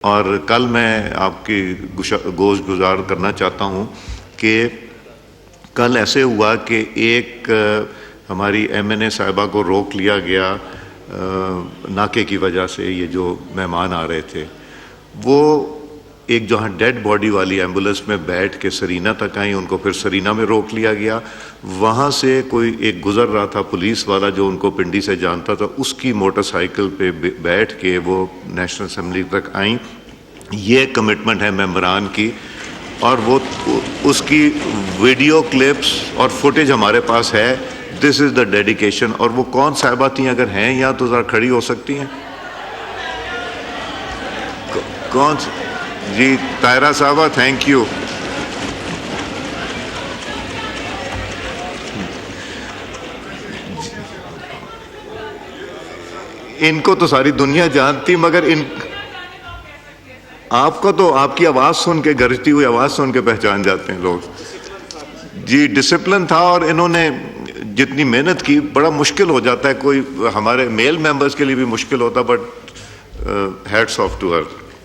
اور کل میں آپ کی گوش گزار کرنا چاہتا ہوں کہ کل ایسے ہوا کہ ایک ہماری ایم این اے صاحبہ کو روک لیا گیا ناکے کی وجہ سے. یہ جو مہمان آ رہے تھے وہ ایک جہاں ڈیڈ باڈی والی ایمبولینس میں بیٹھ کے سرینہ تک آئیں، ان کو پھر سرینہ میں روک لیا گیا. وہاں سے کوئی ایک گزر رہا تھا پولیس والا جو ان کو پنڈی سے جانتا تھا، اس کی موٹر سائیکل پہ بیٹھ کے وہ نیشنل اسمبلی تک آئیں. یہ کمٹمنٹ ہے ممبران کی، اور وہ اس کی ویڈیو کلپس اور فوٹیج ہمارے پاس ہے. دس از دا ڈیڈیکیشن. اور وہ کون صاحبہ تھیں؟ اگر ہیں یا تو ذرا کھڑی ہو سکتی ہیں. کون؟ جی طاہرہ صاحبہ، تھینک یو. ان کو تو ساری دنیا جانتی، مگر ان آپ کو تو آپ کی آواز سن کے، گرجتی ہوئی آواز سن کے پہچان جاتے ہیں لوگ. جی ڈسپلن تھا، اور انہوں نے جتنی محنت کی، بڑا مشکل ہو جاتا ہے، کوئی ہمارے میل ممبرز کے لیے بھی مشکل ہوتا، but hats off to Hare.